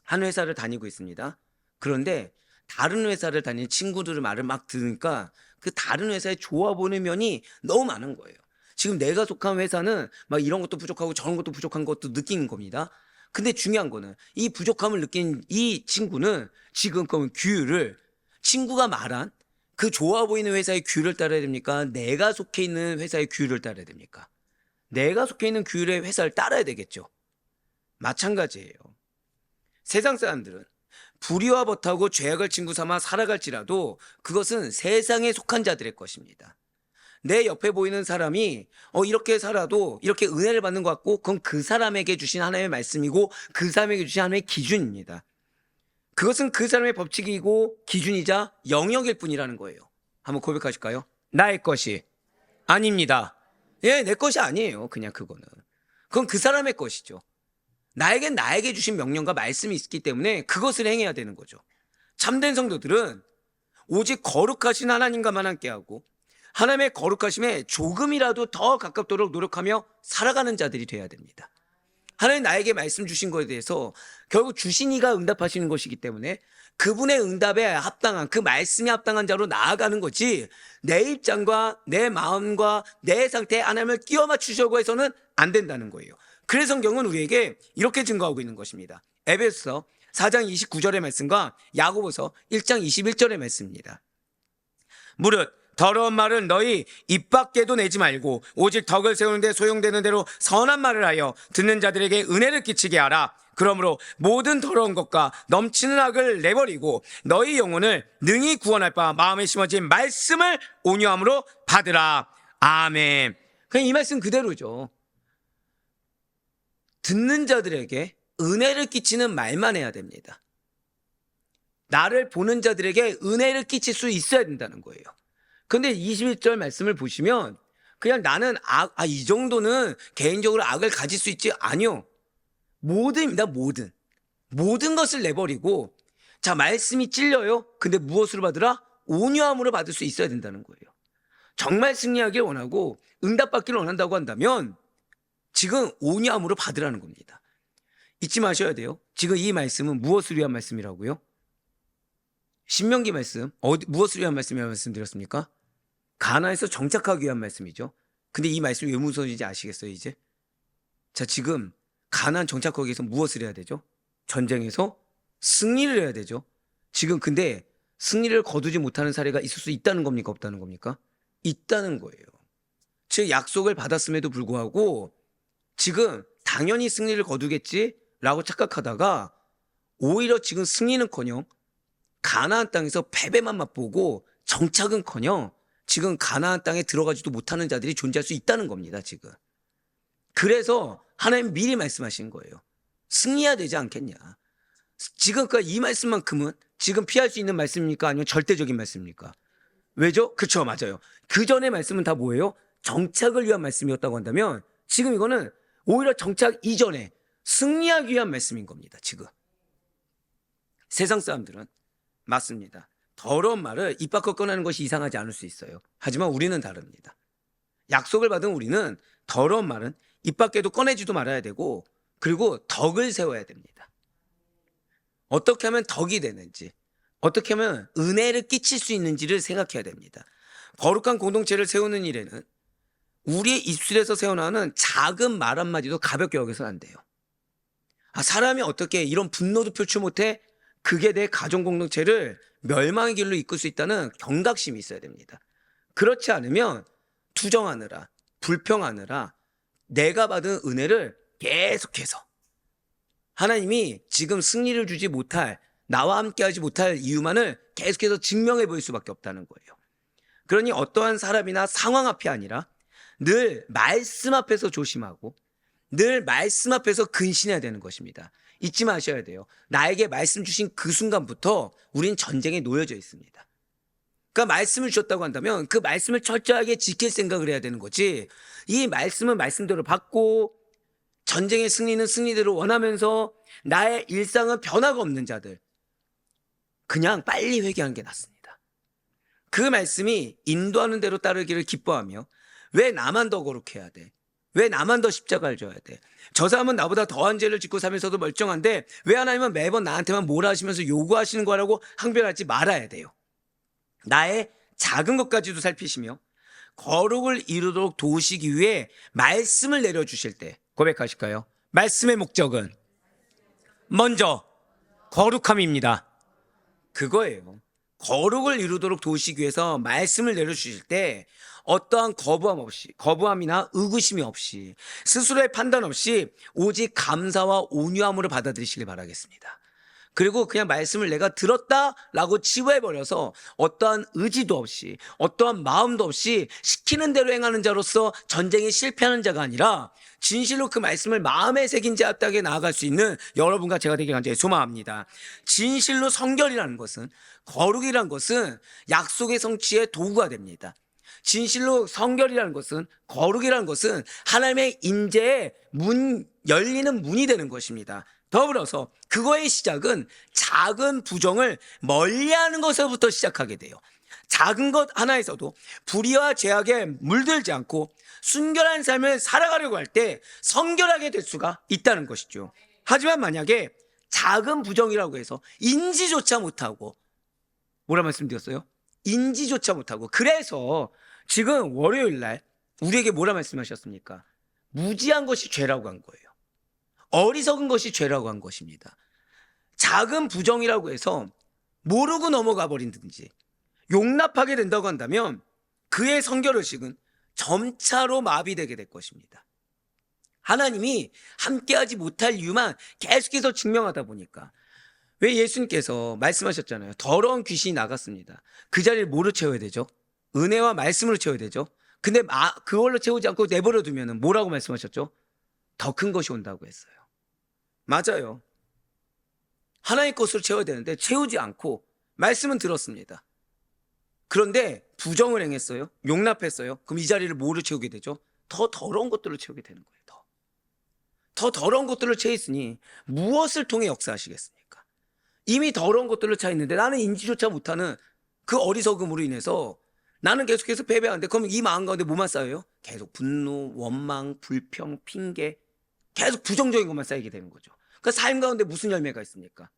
A: 한 회사를 다니고 있습니다. 그런데 다른 회사를 다니는 친구들의 말을 막 들으니까 그 다른 회사에 좋아 보이는 면이 너무 많은 거예요. 지금 내가 속한 회사는 막 이런 것도 부족하고 저런 것도 부족한 것도 느끼는 겁니다. 근데 중요한 거는 이 부족함을 느낀 이 친구는 지금 그 규율을, 친구가 말한 그 좋아 보이는 회사의 규율을 따라야 됩니까? 내가 속해 있는 회사의 규율을 따라야 됩니까? 내가 속해 있는 규율의 회사를 따라야 되겠죠. 마찬가지예요. 세상 사람들은 불의와 벗하고 죄악을 친구 삼아 살아갈지라도 그것은 세상에 속한 자들의 것입니다. 내 옆에 보이는 사람이 이렇게 살아도 이렇게 은혜를 받는 것 같고, 그건 그 사람에게 주신 하나님의 말씀이고 그 사람에게 주신 하나님의 기준입니다. 그것은 그 사람의 법칙이고 기준이자 영역일 뿐이라는 거예요. 한번 고백하실까요? 나의 것이 아닙니다. 예, 내 것이 아니에요. 그냥 그건 그 사람의 것이죠. 나에게 주신 명령과 말씀이 있기 때문에 그것을 행해야 되는 거죠. 참된 성도들은 오직 거룩하신 하나님과만 함께하고 하나님의 거룩하심에 조금이라도 더 가깝도록 노력하며 살아가는 자들이 돼야 됩니다. 하나님 나에게 말씀 주신 것에 대해서 결국 주신 이가 응답하시는 것이기 때문에 그분의 응답에 합당한, 그 말씀에 합당한 자로 나아가는 거지, 내 입장과 내 마음과 내 상태에 하나님을 끼워 맞추려고 해서는 안 된다는 거예요. 그래서 성경은 우리에게 이렇게 증거하고 있는 것입니다. 에베소서 4장 29절의 말씀과 야고보서 1장 21절의 말씀입니다. 무릇 더러운 말을 너희 입 밖에도 내지 말고 오직 덕을 세우는 데 소용되는 대로 선한 말을 하여 듣는 자들에게 은혜를 끼치게 하라. 그러므로 모든 더러운 것과 넘치는 악을 내버리고 너희 영혼을 능히 구원할 바 마음에 심어진 말씀을 온유함으로 받으라. 아멘. 그냥 이 말씀 그대로죠. 듣는 자들에게 은혜를 끼치는 말만 해야 됩니다. 나를 보는 자들에게 은혜를 끼칠 수 있어야 된다는 거예요. 근데 21절 말씀을 보시면 그냥 나는 이 정도는 개인적으로 악을 가질 수 있지. 아니요. 모든입니다. 모든 것을 내버리고, 자, 말씀이 찔려요. 근데 무엇으로 받으라? 온유함으로 받을 수 있어야 된다는 거예요. 정말 승리하길 원하고 응답받기를 원한다고 한다면 지금 온유함으로 받으라는 겁니다. 잊지 마셔야 돼요. 지금 이 말씀은 무엇을 위한 말씀이라고요? 신명기 말씀, 무엇을 위한 말씀이라고 말씀드렸습니까? 가나안에서 정착하기 위한 말씀이죠. 근데 이 말씀이 왜 무서운지 아시겠어요, 이제? 자, 지금 가나안 정착하기 위해서 무엇을 해야 되죠? 전쟁에서 승리를 해야 되죠. 지금 근데 승리를 거두지 못하는 사례가 있을 수 있다는 겁니까? 없다는 겁니까? 있다는 거예요. 즉, 약속을 받았음에도 불구하고 지금 당연히 승리를 거두겠지라고 착각하다가 오히려 지금 승리는커녕 가나안 땅에서 패배만 맛보고 정착은커녕 지금 가나안 땅에 들어가지도 못하는 자들이 존재할 수 있다는 겁니다. 지금. 그래서 하나님 미리 말씀하신 거예요. 승리해야 되지 않겠냐. 지금까지 이 말씀만큼은 지금 피할 수 있는 말씀입니까? 아니면 절대적인 말씀입니까? 왜죠? 그렇죠, 맞아요. 그 전의 말씀은 다 뭐예요? 정착을 위한 말씀이었다고 한다면 지금 이거는 오히려 정착 이전에 승리하기 위한 말씀인 겁니다. 지금. 세상 사람들은 맞습니다. 더러운 말을 입 밖으로 꺼내는 것이 이상하지 않을 수 있어요. 하지만 우리는 다릅니다. 약속을 받은 우리는 더러운 말은 입 밖에도 꺼내지도 말아야 되고, 그리고 덕을 세워야 됩니다. 어떻게 하면 덕이 되는지, 어떻게 하면 은혜를 끼칠 수 있는지를 생각해야 됩니다. 거룩한 공동체를 세우는 일에는 우리의 입술에서 새어나오는 작은 말 한마디도 가볍게 여겨서는 안 돼요. 사람이 어떻게 이런 분노도 표출 못해? 그게 내 가정 공동체를 멸망의 길로 이끌 수 있다는 경각심이 있어야 됩니다. 그렇지 않으면 투정하느라, 불평하느라 내가 받은 은혜를 계속해서 하나님이 지금 승리를 주지 못할, 나와 함께하지 못할 이유만을 계속해서 증명해 보일 수밖에 없다는 거예요. 그러니 어떠한 사람이나 상황 앞이 아니라 늘 말씀 앞에서 조심하고 늘 말씀 앞에서 근신해야 되는 것입니다. 잊지 마셔야 돼요. 나에게 말씀 주신 그 순간부터 우린 전쟁에 놓여져 있습니다. 그러니까 말씀을 주셨다고 한다면 그 말씀을 철저하게 지킬 생각을 해야 되는 거지. 이 말씀은 말씀대로 받고 전쟁의 승리는 승리대로 원하면서 나의 일상은 변화가 없는 자들, 그냥 빨리 회개하는 게 낫습니다. 그 말씀이 인도하는 대로 따르기를 기뻐하며 왜 나만 더 거룩해야 돼? 왜 나만 더 십자가를 져야 돼? 저 사람은 나보다 더한 죄를 짓고 살면서도 멀쩡한데 왜 하나님은 매번 나한테만 뭐라 하시면서 요구하시는 거라고 항변하지 말아야 돼요. 나의 작은 것까지도 살피시며 거룩을 이루도록 도우시기 위해 말씀을 내려주실 때 고백하실까요? 말씀의 목적은 먼저 거룩함입니다. 그거예요. 거룩을 이루도록 도우시기 위해서 말씀을 내려주실 때 어떠한 거부함이나 의구심이 없이 스스로의 판단 없이 오직 감사와 온유함으로 받아들이시길 바라겠습니다. 그리고 그냥 말씀을 내가 들었다라고 치부해버려서 어떠한 의지도 없이 어떠한 마음도 없이 시키는 대로 행하는 자로서 전쟁에 실패하는 자가 아니라 진실로 그 말씀을 마음에 새긴 자 앞에 나아갈 수 있는 여러분과 제가 되길 간절히 소망합니다. 진실로 성결이라는 것은, 거룩이라는 것은 약속의 성취의 도구가 됩니다. 진실로 성결이라는 것은, 거룩이라는 것은 하나님의 임재의 열리는 문이 되는 것입니다. 더불어서 그거의 시작은 작은 부정을 멀리하는 것에서부터 시작하게 돼요. 작은 것 하나에서도 불의와 죄악에 물들지 않고 순결한 삶을 살아가려고 할 때 성결하게 될 수가 있다는 것이죠. 하지만 만약에 작은 부정이라고 해서 인지조차 못하고, 뭐라 말씀드렸어요? 인지조차 못하고, 그래서 지금 월요일 날 우리에게 뭐라 말씀하셨습니까? 무지한 것이 죄라고 한 거예요. 어리석은 것이 죄라고 한 것입니다. 작은 부정이라고 해서 모르고 넘어가 버린든지 용납하게 된다고 한다면 그의 성결의식은 점차로 마비되게 될 것입니다. 하나님이 함께하지 못할 이유만 계속해서 증명하다 보니까, 왜 예수님께서 말씀하셨잖아요. 더러운 귀신이 나갔습니다. 그 자리를 뭐로 채워야 되죠? 은혜와 말씀으로 채워야 되죠. 근데 그걸로 채우지 않고 내버려 두면 뭐라고 말씀하셨죠? 더 큰 것이 온다고 했어요. 맞아요. 하나의 것으로 채워야 되는데 채우지 않고 말씀은 들었습니다. 그런데 부정을 행했어요. 용납했어요. 그럼 이 자리를 뭐로 채우게 되죠? 더 더러운 것들로 채우게 되는 거예요. 더 더러운 것들로 채 있으니 무엇을 통해 역사하시겠습니까? 이미 더러운 것들로 차 있는데 나는 인지조차 못하는 그 어리석음으로 인해서 나는 계속해서 패배하는데, 그럼 이 마음 가운데 뭐만 쌓여요? 계속 분노, 원망, 불평, 핑계, 계속 부정적인 것만 쌓이게 되는 거죠. 그 삶 가운데 무슨 열매가 있습니까?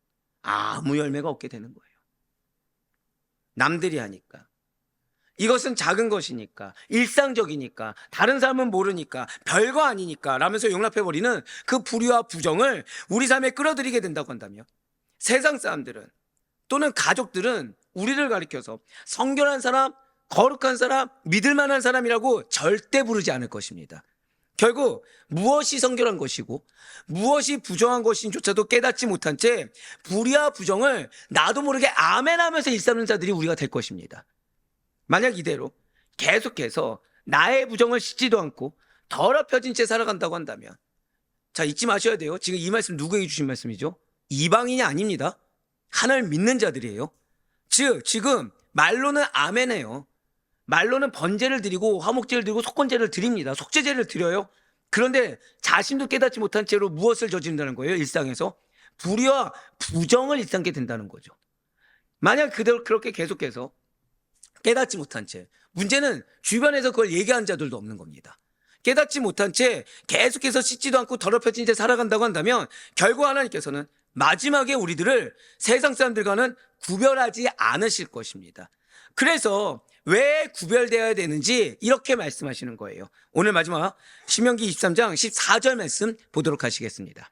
A: 아무 열매가 없게 되는 거예요. 남들이 하니까, 이것은 작은 것이니까, 일상적이니까, 다른 사람은 모르니까, 별거 아니니까 라면서 용납해버리는 그 불의와 부정을 우리 삶에 끌어들이게 된다고 한다면, 세상 사람들은 또는 가족들은 우리를 가리켜서 성결한 사람, 거룩한 사람, 믿을 만한 사람이라고 절대 부르지 않을 것입니다. 결국 무엇이 성결한 것이고 무엇이 부정한 것인조차도 깨닫지 못한 채 불의와 부정을 나도 모르게 아멘하면서 일삼는 자들이 우리가 될 것입니다. 만약 이대로 계속해서 나의 부정을 씻지도 않고 더럽혀진 채 살아간다고 한다면, 자, 잊지 마셔야 돼요. 지금 이 말씀 누구에게 주신 말씀이죠? 이방인이 아닙니다. 하나님을 믿는 자들이에요. 즉 지금 말로는 아멘해요. 말로는 번제를 드리고 화목제를 드리고 속건제를 드립니다. 속죄제를 드려요. 그런데 자신도 깨닫지 못한 채로 무엇을 저지른다는 거예요? 일상에서 불의와 부정을 일삼게 된다는 거죠. 만약 그대로 그렇게 계속해서 깨닫지 못한 채, 문제는 주변에서 그걸 얘기하는 자들도 없는 겁니다. 깨닫지 못한 채 계속해서 씻지도 않고 더럽혀진 채 살아간다고 한다면 결국 하나님께서는 마지막에 우리들을 세상 사람들과는 구별하지 않으실 것입니다. 그래서 왜 구별되어야 되는지 이렇게 말씀하시는 거예요. 오늘 마지막 신명기 23장 14절 말씀 보도록 하시겠습니다.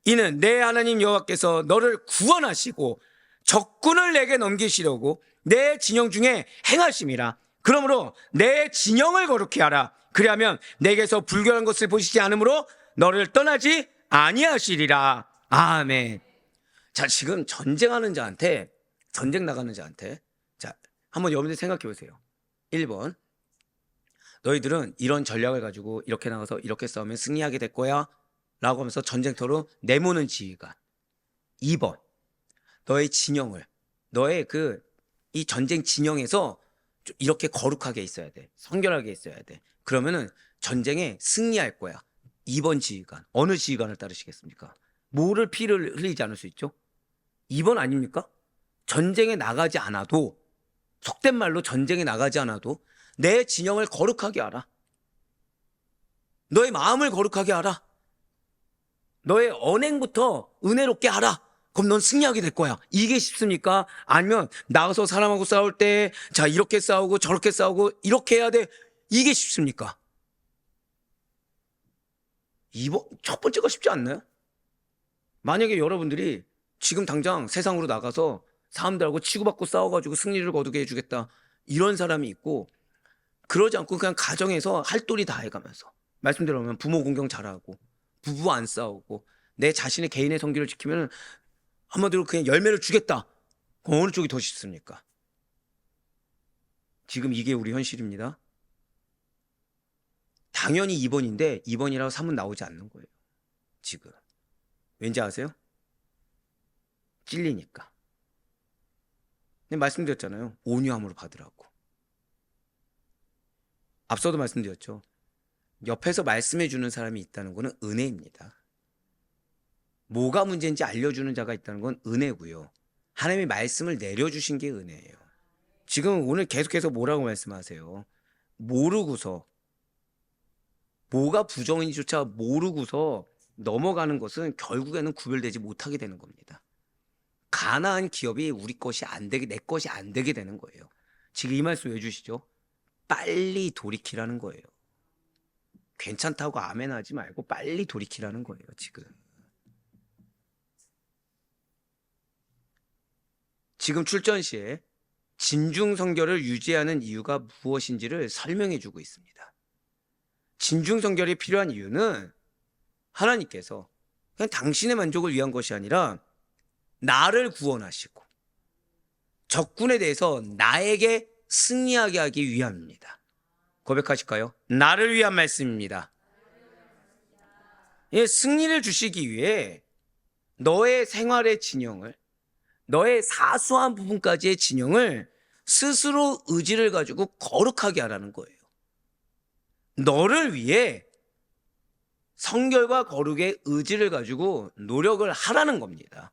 A: 이는 내 하나님 여호와께서 너를 구원하시고 적군을 내게 넘기시려고 내 진영 중에 행하심이라. 그러므로 내 진영을 거룩히 하라. 그리하면 내게서 불결한 것을 보시지 않으므로 너를 떠나지 아니하시리라. 아멘. 자, 지금 전쟁 나가는 자한테, 자, 한번 여러분들 생각해 보세요. 1번. 너희들은 이런 전략을 가지고 이렇게 나가서 이렇게 싸우면 승리하게 될 거야 라고 하면서 전쟁터로 내모는 지휘관. 2번. 너의 진영을, 너의 이 전쟁 진영에서 좀 이렇게 거룩하게 있어야 돼. 성결하게 있어야 돼. 그러면은 전쟁에 승리할 거야. 2번 지휘관. 어느 지휘관을 따르시겠습니까? 뭐를 피를 흘리지 않을 수 있죠? 2번 아닙니까? 전쟁에 나가지 않아도, 속된 말로 전쟁에 나가지 않아도 내 진영을 거룩하게 알아. 너의 마음을 거룩하게 알아. 너의 언행부터 은혜롭게 알아. 그럼 넌 승리하게 될 거야. 이게 쉽습니까? 아니면 나가서 사람하고 싸울 때 자 이렇게 싸우고 저렇게 싸우고 이렇게 해야 돼. 이게 쉽습니까? 2번, 첫 번째가 쉽지 않나요? 만약에 여러분들이 지금 당장 세상으로 나가서 사람들하고 치고받고 싸워가지고 승리를 거두게 해주겠다. 이런 사람이 있고, 그러지 않고 그냥 가정에서 할도리 다 해가면서 말씀드리면 부모 공경 잘하고 부부 안 싸우고 내 자신의 개인의 성기를 지키면 한마디로 그냥 열매를 주겠다. 그럼 어느 쪽이 더 쉽습니까? 지금 이게 우리 현실입니다. 당연히 2번인데 2번이라고 3은 나오지 않는 거예요. 지금. 왠지 아세요? 찔리니까. 근데 말씀드렸잖아요. 온유함으로 받으라고. 앞서도 말씀드렸죠. 옆에서 말씀해 주는 사람이 있다는 것은 은혜입니다. 뭐가 문제인지 알려주는 자가 있다는 건 은혜고요. 하나님의 말씀을 내려주신 게 은혜예요. 지금 오늘 계속해서 뭐라고 말씀하세요? 모르고서, 뭐가 부정인지조차 모르고서 넘어가는 것은 결국에는 구별되지 못하게 되는 겁니다. 가나안 기업이 우리 것이 안 되게, 내 것이 안 되게 되는 거예요. 지금 이 말씀 왜 주시죠? 빨리 돌이키라는 거예요. 괜찮다고 아멘 하지 말고 빨리 돌이키라는 거예요, 지금. 지금 출전 시에 진중 성결을 유지하는 이유가 무엇인지를 설명해 주고 있습니다. 진중 성결이 필요한 이유는 하나님께서 그냥 당신의 만족을 위한 것이 아니라 나를 구원하시고 적군에 대해서 나에게 승리하게 하기 위함입니다. 고백하실까요? 나를 위한 말씀입니다. 예, 승리를 주시기 위해 너의 생활의 진영을, 너의 사소한 부분까지의 진영을 스스로 의지를 가지고 거룩하게 하라는 거예요. 너를 위해 성결과 거룩의 의지를 가지고 노력을 하라는 겁니다.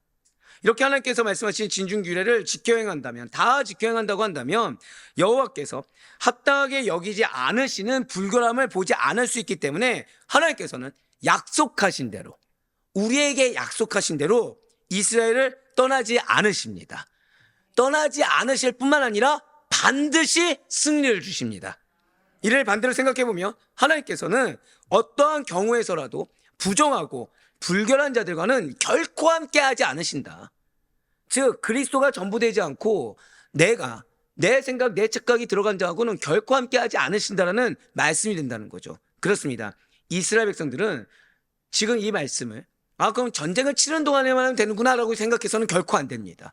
A: 이렇게 하나님께서 말씀하신 진중규례를 지켜 행한다면, 다 지켜 행한다고 한다면 여호와께서 합당하게 여기지 않으시는 불결함을 보지 않을 수 있기 때문에 하나님께서는 약속하신 대로, 우리에게 약속하신 대로 이스라엘을 떠나지 않으십니다. 떠나지 않으실 뿐만 아니라 반드시 승리를 주십니다. 이를 반대로 생각해 보면 하나님께서는 어떠한 경우에서라도 부정하고 불결한 자들과는 결코 함께하지 않으신다. 즉 그리스도가 전부되지 않고 내가, 내 생각, 내 착각이 들어간 자하고는 결코 함께하지 않으신다라는 말씀이 된다는 거죠. 그렇습니다. 이스라엘 백성들은 지금 이 말씀을 그럼 전쟁을 치는 동안에만 하면 되는구나 라고 생각해서는 결코 안 됩니다.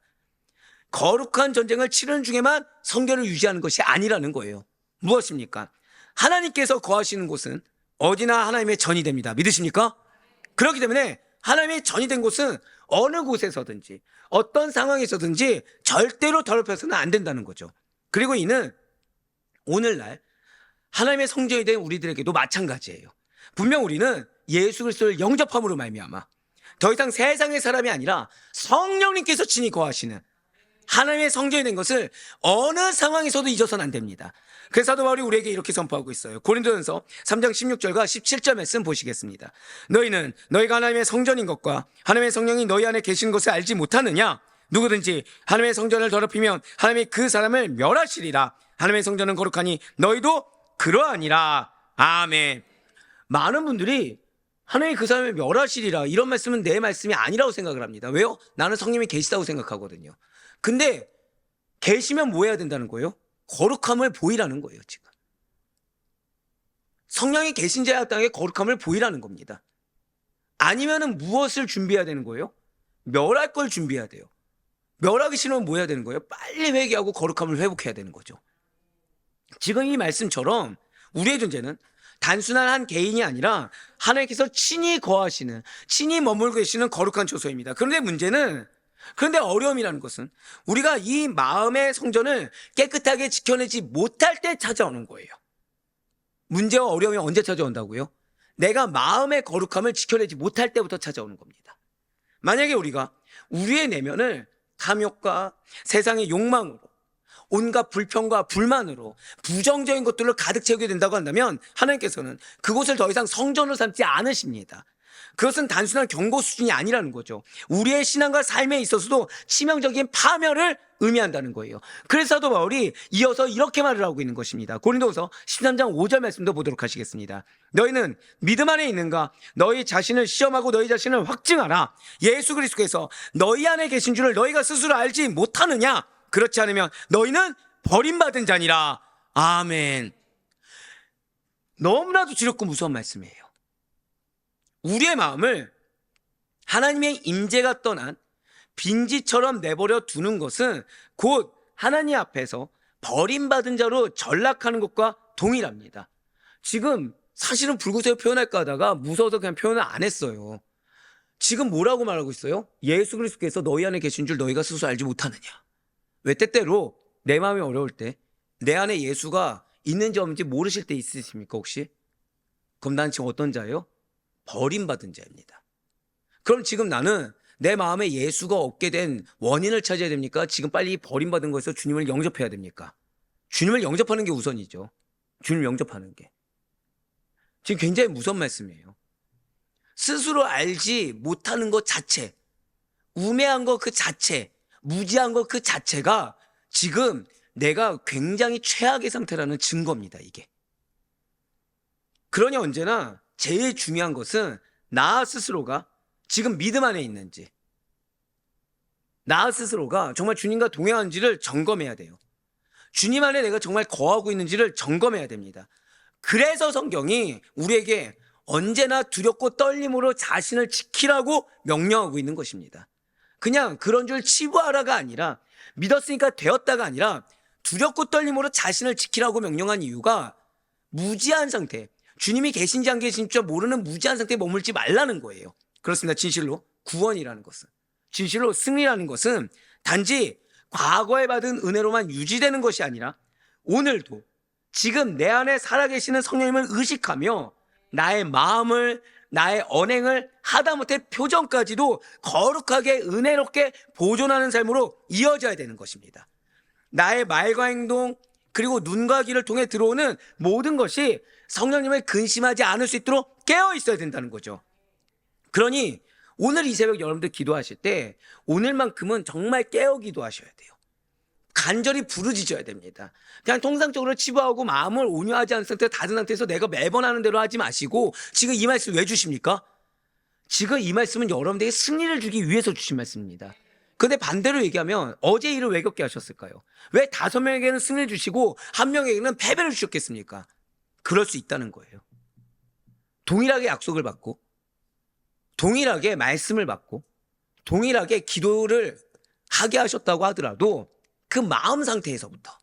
A: 거룩한 전쟁을 치는 중에만 성결을 유지하는 것이 아니라는 거예요. 무엇입니까? 하나님께서 거하시는 곳은 어디나 하나님의 전이 됩니다. 믿으십니까? 그렇기 때문에 하나님의 전이 된 곳은 어느 곳에서든지 어떤 상황에서든지 절대로 더럽혀서는 안 된다는 거죠. 그리고 이는 오늘날 하나님의 성전이 된 우리들에게도 마찬가지예요. 분명 우리는 예수 그리스도를 영접함으로 말미암아 더 이상 세상의 사람이 아니라 성령님께서 친히 거하시는 하나님의 성전이 된 것을 어느 상황에서도 잊어서는 안 됩니다. 그래서 사도 바울이 우리에게 이렇게 선포하고 있어요. 고린도전서 3장 16절과 17절 말씀 보시겠습니다. 너희는 너희가 하나님의 성전인 것과 하나님의 성령이 너희 안에 계신 것을 알지 못하느냐? 누구든지 하나님의 성전을 더럽히면 하나님이 그 사람을 멸하시리라. 하나님의 성전은 거룩하니 너희도 그러하니라. 아멘. 많은 분들이 하나님이 그 사람을 멸하시리라, 이런 말씀은 내 말씀이 아니라고 생각을 합니다. 왜요? 나는 성령이 계시다고 생각하거든요. 근데 계시면 뭐 해야 된다는 거예요? 거룩함을 보이라는 거예요. 지금 성령이 계신 자의 땅에 거룩함을 보이라는 겁니다. 아니면은 무엇을 준비해야 되는 거예요? 멸할 걸 준비해야 돼요. 멸하기 싫으면 뭐 해야 되는 거예요? 빨리 회개하고 거룩함을 회복해야 되는 거죠. 지금 이 말씀처럼 우리의 존재는 단순한 한 개인이 아니라 하나님께서 친히 거하시는, 친히 머물고 계시는 거룩한 초소입니다. 그런데 어려움이라는 것은 우리가 이 마음의 성전을 깨끗하게 지켜내지 못할 때 찾아오는 거예요. 문제와 어려움이 언제 찾아온다고요? 내가 마음의 거룩함을 지켜내지 못할 때부터 찾아오는 겁니다. 만약에 우리가 우리의 내면을 탐욕과 세상의 욕망으로, 온갖 불평과 불만으로 부정적인 것들로 가득 채우게 된다고 한다면 하나님께서는 그곳을 더 이상 성전으로 삼지 않으십니다. 그것은 단순한 경고 수준이 아니라는 거죠. 우리의 신앙과 삶에 있어서도 치명적인 파멸을 의미한다는 거예요. 그래서 사도 바울이 이어서 이렇게 말을 하고 있는 것입니다. 고린도후서 13장 5절 말씀도 보도록 하시겠습니다. 너희는 믿음 안에 있는가? 너희 자신을 시험하고 너희 자신을 확증하라. 예수 그리스도께서 너희 안에 계신 줄을 너희가 스스로 알지 못하느냐? 그렇지 않으면 너희는 버림받은 자니라. 아멘. 너무나도 두렵고 무서운 말씀이에요. 우리의 마음을 하나님의 임재가 떠난 빈지처럼 내버려 두는 것은 곧 하나님 앞에서 버림받은 자로 전락하는 것과 동일합니다. 지금 사실은 불구세요 표현할까 하다가 무서워서 그냥 표현을 안 했어요. 지금 뭐라고 말하고 있어요? 예수 그리스도께서 너희 안에 계신 줄 너희가 스스로 알지 못하느냐. 왜 때때로 내 마음이 어려울 때 내 안에 예수가 있는지 없는지 모르실 때 있으십니까 혹시? 그럼 난 지금 어떤 자예요? 버림받은 자입니다. 그럼 지금 나는 내 마음에 예수가 없게 된 원인을 찾아야 됩니까? 지금 빨리 버림받은 거에서 주님을 영접해야 됩니까? 주님을 영접하는 게 우선이죠. 주님을 영접하는 게. 지금 굉장히 무서운 말씀이에요. 스스로 알지 못하는 것 자체, 우매한 것 그 자체, 무지한 것 그 자체가 지금 내가 굉장히 최악의 상태라는 증거입니다, 이게. 그러니 언제나 제일 중요한 것은 나 스스로가 지금 믿음 안에 있는지, 나 스스로가 정말 주님과 동행하는지를 점검해야 돼요. 주님 안에 내가 정말 거하고 있는지를 점검해야 됩니다. 그래서 성경이 우리에게 언제나 두렵고 떨림으로 자신을 지키라고 명령하고 있는 것입니다. 그냥 그런 줄 치부하라가 아니라, 믿었으니까 되었다가 아니라 두렵고 떨림으로 자신을 지키라고 명령한 이유가 무지한 상태, 주님이 계신지 안 계신지 모르는 무지한 상태에 머물지 말라는 거예요. 그렇습니다. 진실로 구원이라는 것은, 진실로 승리라는 것은 단지 과거에 받은 은혜로만 유지되는 것이 아니라 오늘도 지금 내 안에 살아계시는 성령님을 의식하며 나의 마음을, 나의 언행을, 하다못해 표정까지도 거룩하게 은혜롭게 보존하는 삶으로 이어져야 되는 것입니다. 나의 말과 행동, 그리고 눈과 귀를 통해 들어오는 모든 것이 성령님을 근심하지 않을 수 있도록 깨어 있어야 된다는 거죠. 그러니 오늘 이 새벽 여러분들 기도하실 때 오늘만큼은 정말 깨어 기도하셔야 돼요. 간절히 부르짖어야 됩니다. 그냥 통상적으로 치부하고 마음을 온유하지 않은 상태, 닫은 상태에서 내가 매번 하는 대로 하지 마시고, 지금 이 말씀 왜 주십니까? 지금 이 말씀은 여러분들에게 승리를 주기 위해서 주신 말씀입니다. 근데 반대로 얘기하면 어제 일을 왜 겪게 하셨을까요? 왜 5명에게는 승리를 주시고 1명에게는 패배를 주셨겠습니까? 그럴 수 있다는 거예요. 동일하게 약속을 받고, 동일하게 말씀을 받고, 동일하게 기도를 하게 하셨다고 하더라도 그 마음 상태에서부터,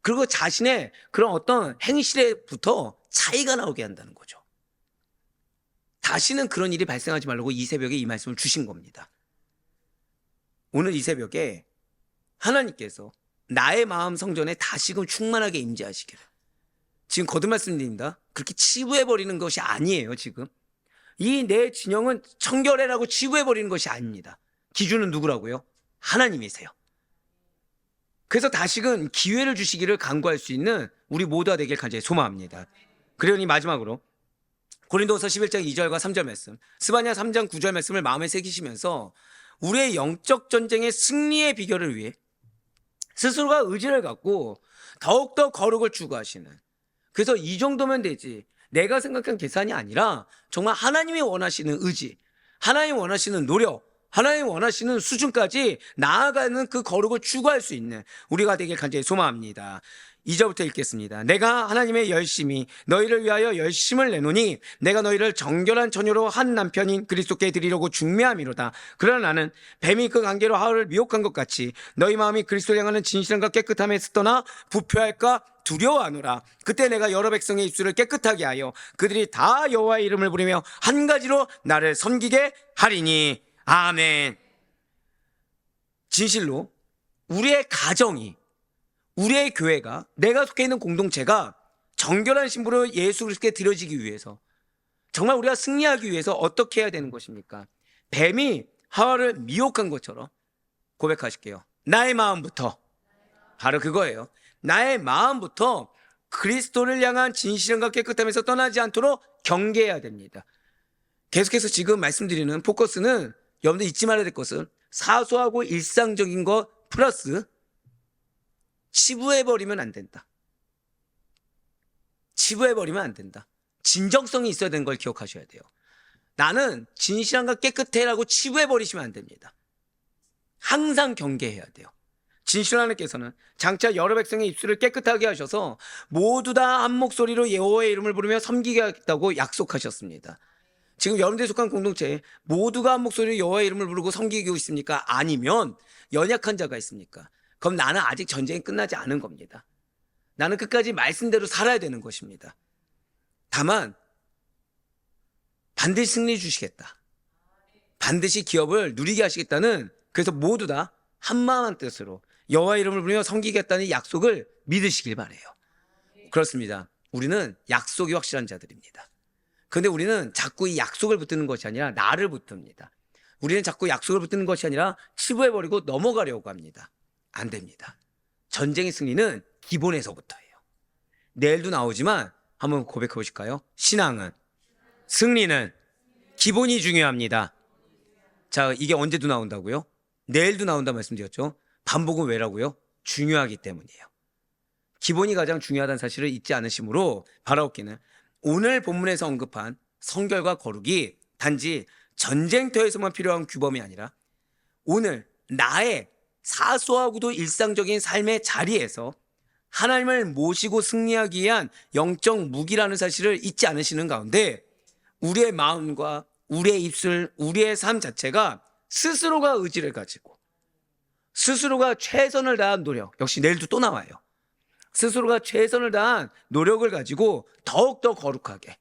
A: 그리고 자신의 그런 어떤 행실에부터 차이가 나오게 한다는 거죠. 다시는 그런 일이 발생하지 말라고 이 새벽에 이 말씀을 주신 겁니다. 오늘 이 새벽에 하나님께서 나의 마음 성전에 다시금 충만하게 임재하시기를, 지금 거듭 말씀드립니다. 그렇게 치부해버리는 것이 아니에요. 지금 이 내 진영은 청결해라고 치부해버리는 것이 아닙니다. 기준은 누구라고요? 하나님이세요. 그래서 다시금 기회를 주시기를 간구할 수 있는 우리 모두가 되길 간절히 소망합니다. 그러니 마지막으로 고린도후서 11장 2절과 3절 말씀, 스바냐 3장 9절 말씀을 마음에 새기시면서 우리의 영적 전쟁의 승리의 비결을 위해 스스로가 의지를 갖고 더욱더 거룩을 추구하시는, 그래서 이 정도면 되지, 내가 생각한 계산이 아니라 정말 하나님이 원하시는 의지, 하나님이 원하시는 노력, 하나님이 원하시는 수준까지 나아가는 그 거룩을 추구할 수 있는 우리가 되길 간절히 소망합니다. 2절부터 읽겠습니다. 내가 하나님의 열심히 너희를 위하여 열심을 내노니 내가 너희를 정결한 처녀로 한 남편인 그리스도께 드리려고 중매함이로다. 그러나 나는 뱀이 그 관계로 하울을 미혹한 것 같이 너희 마음이 그리스도를 향하는 진실함과 깨끗함에서 떠나 부패할까 두려워하노라. 그때 내가 여러 백성의 입술을 깨끗하게 하여 그들이 다 여호와의 이름을 부르며 한 가지로 나를 섬기게 하리니. 아멘. 진실로 우리의 가정이, 우리의 교회가, 내가 속해 있는 공동체가 정결한 신부로 예수 그리스도께 드려지기 위해서, 정말 우리가 승리하기 위해서 어떻게 해야 되는 것입니까? 뱀이 하와를 미혹한 것처럼 고백하실게요. 나의 마음부터, 바로 그거예요. 나의 마음부터 그리스도를 향한 진실함과 깨끗함에서 떠나지 않도록 경계해야 됩니다. 계속해서 지금 말씀드리는 포커스는, 여러분들 잊지 말아야 될 것은 사소하고 일상적인 것 플러스 치부해버리면 안 된다. 치부해버리면 안 된다. 진정성이 있어야 되는 걸 기억하셔야 돼요. 나는 진실함과 깨끗해라고 치부해버리시면 안 됩니다. 항상 경계해야 돼요. 진실 하나님께서는 장차 여러 백성의 입술을 깨끗하게 하셔서 모두 다 한 목소리로 여호와의 이름을 부르며 섬기게 하겠다고 약속하셨습니다. 지금 여러분들이 속한 공동체에 모두가 한 목소리로 여호와의 이름을 부르고 섬기고 있습니까? 아니면 연약한 자가 있습니까? 그럼 나는 아직 전쟁이 끝나지 않은 겁니다. 나는 끝까지 말씀대로 살아야 되는 것입니다. 다만 반드시 승리 주시겠다. 반드시 기업을 누리게 하시겠다는, 그래서 모두 다 한마음 한뜻으로 여호와의 이름을 부르며 섬기겠다는 약속을 믿으시길 바라요. 그렇습니다. 우리는 약속이 확실한 자들입니다. 그런데 우리는 자꾸 이 약속을 붙드는 것이 아니라 나를 붙듭니다. 우리는 자꾸 약속을 붙드는 것이 아니라 치부해버리고 넘어가려고 합니다. 안 됩니다. 전쟁의 승리는 기본에서부터예요. 내일도 나오지만 한번 고백해 보실까요? 신앙은, 승리는 기본이 중요합니다. 자, 이게 언제도 나온다고요? 내일도 나온다 말씀드렸죠. 반복은 왜라고요? 중요하기 때문이에요. 기본이 가장 중요하다는 사실을 잊지 않으시므로 바라옵기는, 오늘 본문에서 언급한 성결과 거룩이 단지 전쟁터에서만 필요한 규범이 아니라 오늘 나의 사소하고도 일상적인 삶의 자리에서 하나님을 모시고 승리하기 위한 영적 무기라는 사실을 잊지 않으시는 가운데, 우리의 마음과 우리의 입술, 우리의 삶 자체가 스스로가 의지를 가지고 스스로가 최선을 다한 노력, 역시 내일도 또 나와요. 스스로가 최선을 다한 노력을 가지고 더욱더 거룩하게,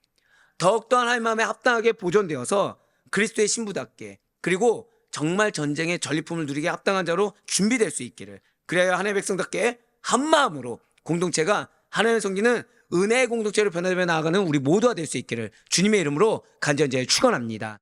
A: 더욱더 하나님 마음에 합당하게 보존되어서 그리스도의 신부답게, 그리고 정말 전쟁의 전리품을 누리게 합당한 자로 준비될 수 있기를, 그래야 하나님의 백성답게 한마음으로 공동체가 하나님을 섬기는 은혜의 공동체로 변화되며 나아가는 우리 모두가 될 수 있기를 주님의 이름으로 간절히 축원합니다.